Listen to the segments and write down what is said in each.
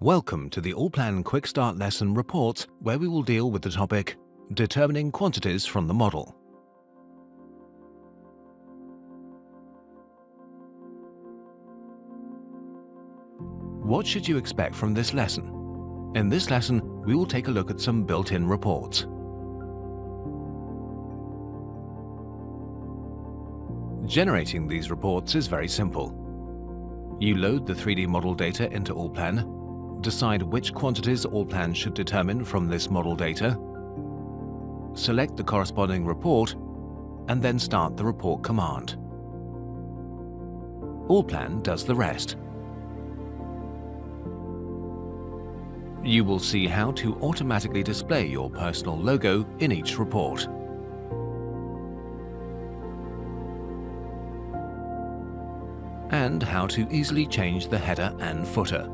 Welcome to the Allplan Quickstart lesson reports, where we will deal with the topic Determining Quantities from the Model. What should you expect from this lesson? In this lesson, we will take a look at some built-in reports. Generating these reports is very simple. You load the 3D model data into Allplan, decide which quantities Allplan should determine from this model data, select the corresponding report, and then start the report command. Allplan does the rest. You will see how to automatically display your personal logo in each report. And how to easily change the header and footer.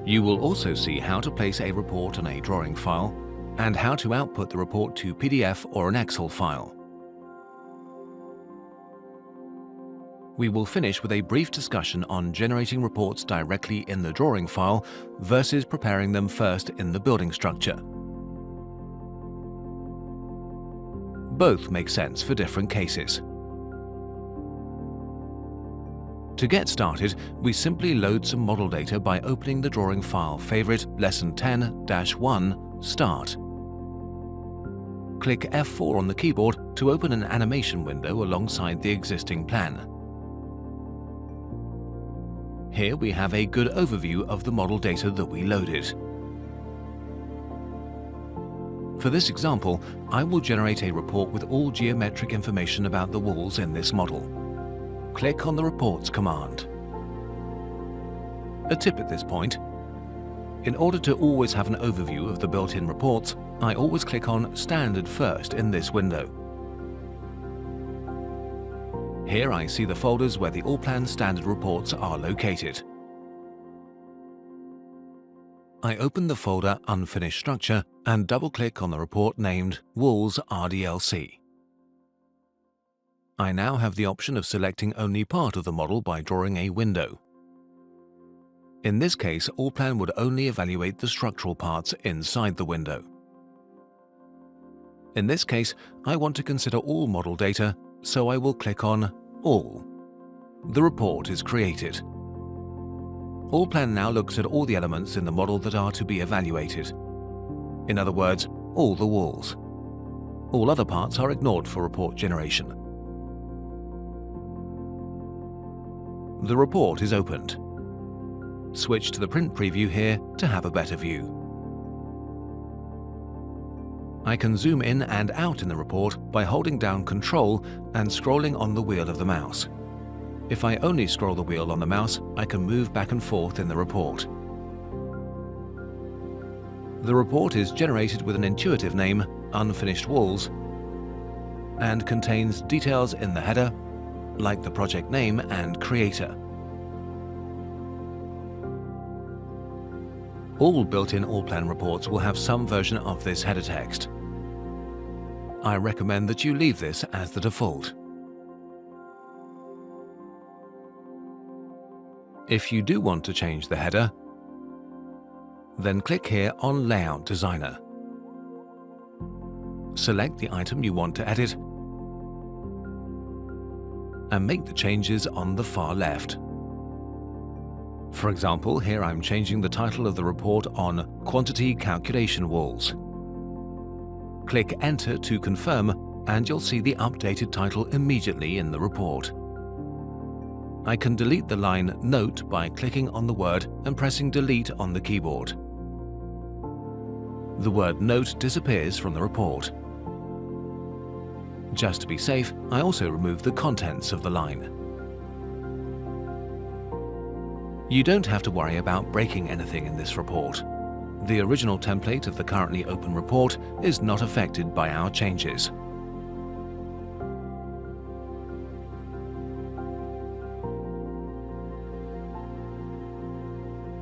You will also see how to place a report on a drawing file and how to output the report to PDF or an Excel file. We will finish with a brief discussion on generating reports directly in the drawing file versus preparing them first in the building structure. Both make sense for different cases. To get started, we simply load some model data by opening the drawing file favorite Lesson 10-1 Start. Click F4 on the keyboard to open an animation window alongside the existing plan. Here we have a good overview of the model data that we loaded. For this example, I will generate a report with all geometric information about the walls in this model. Click on the Reports command. A tip at this point: in order to always have an overview of the built-in reports, I always click on Standard first in this window. Here I see the folders where the Allplan standard reports are located. I open the folder Unfinished Structure and double-click on the report named Walls RDLC. I now have the option of selecting only part of the model by drawing a window. In this case, Allplan would only evaluate the structural parts inside the window. In this case, I want to consider all model data, so I will click on All. The report is created. Allplan now looks at all the elements in the model that are to be evaluated. In other words, all the walls. All other parts are ignored for report generation. The report is opened. Switch to the print preview here to have a better view. I can zoom in and out in the report by holding down Control and scrolling on the wheel of the mouse. If I only scroll the wheel on the mouse, I can move back and forth in the report. The report is generated with an intuitive name, Unfinished Walls, and contains details in the header, like the project name and creator. All built-in Allplan reports will have some version of this header text. I recommend that you leave this as the default. If you do want to change the header, then click here on Layout Designer. Select the item you want to edit and make the changes on the far left. For example, here I'm changing the title of the report on Quantity Calculation Walls. Click Enter to confirm, and you'll see the updated title immediately in the report. I can delete the line Note by clicking on the word and pressing Delete on the keyboard. The word Note disappears from the report. Just to be safe, I also remove the contents of the line. You don't have to worry about breaking anything in this report. The original template of the currently open report is not affected by our changes.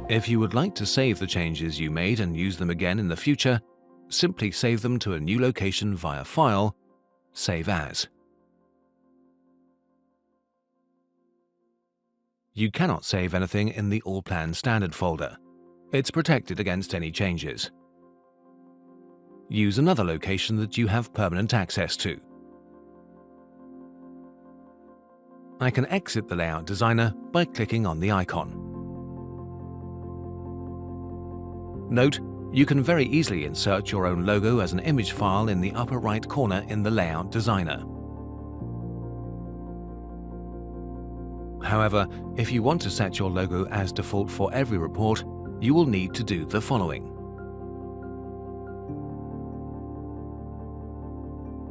If you would like to save the changes you made and use them again in the future, simply save them to a new location via File, Save As. You cannot save anything in the Allplan standard folder. It's protected against any changes. Use another location that you have permanent access to. I can exit the Layout Designer by clicking on the icon. Note, you can very easily insert your own logo as an image file in the upper right corner in the Layout Designer. However, if you want to set your logo as default for every report, you will need to do the following.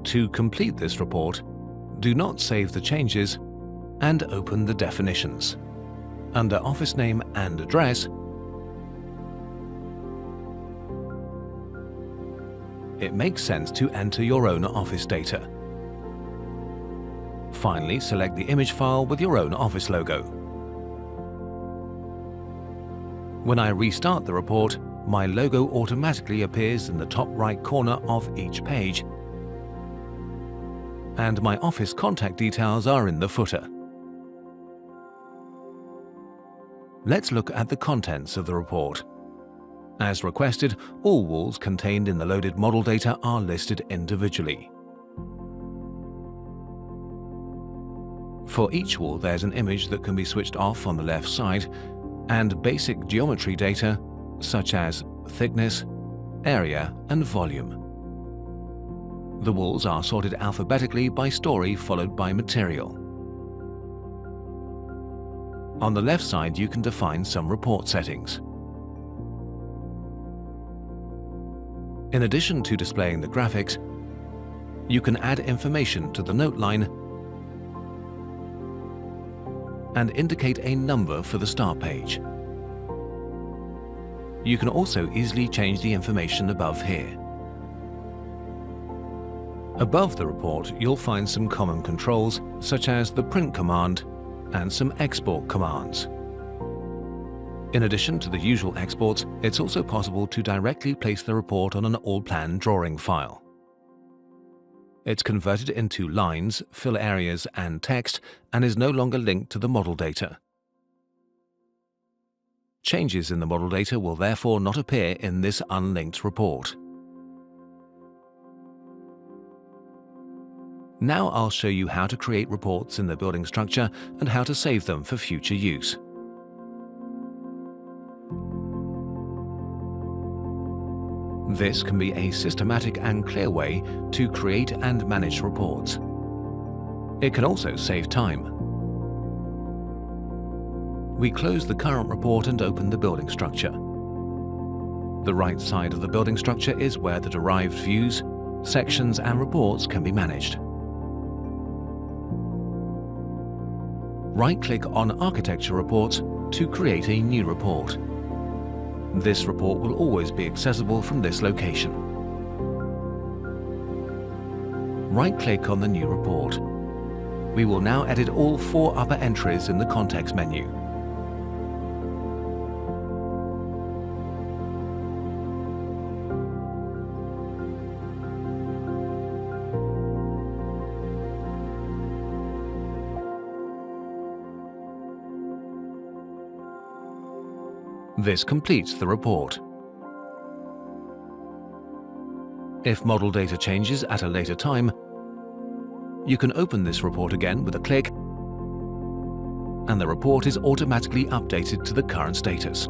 To complete this report, do not save the changes and open the definitions. Under Office Name and Address, it makes sense to enter your own office data. Finally, select the image file with your own office logo. When I restart the report, my logo automatically appears in the top right corner of each page, and my office contact details are in the footer. Let's look at the contents of the report. As requested, all walls contained in the loaded model data are listed individually. For each wall, there's an image that can be switched off on the left side, and basic geometry data such as thickness, area, and volume. The walls are sorted alphabetically by story followed by material. On the left side, you can define some report settings. In addition to displaying the graphics, you can add information to the note line and indicate a number for the start page. You can also easily change the information above here. Above the report, you'll find some common controls, such as the print command and some export commands. In addition to the usual exports, it's also possible to directly place the report on an Allplan drawing file. It's converted into lines, fill areas, and text, and is no longer linked to the model data. Changes in the model data will therefore not appear in this unlinked report. Now I'll show you how to create reports in the building structure and how to save them for future use. This can be a systematic and clear way to create and manage reports. It can also save time. We close the current report and open the building structure. The right side of the building structure is where the derived views, sections, and reports can be managed. Right-click on Architecture Reports to create a new report. This report will always be accessible from this location. Right-click on the new report. We will now edit all 4 upper entries in the context menu. This completes the report. If model data changes at a later time, you can open this report again with a click, and the report is automatically updated to the current status.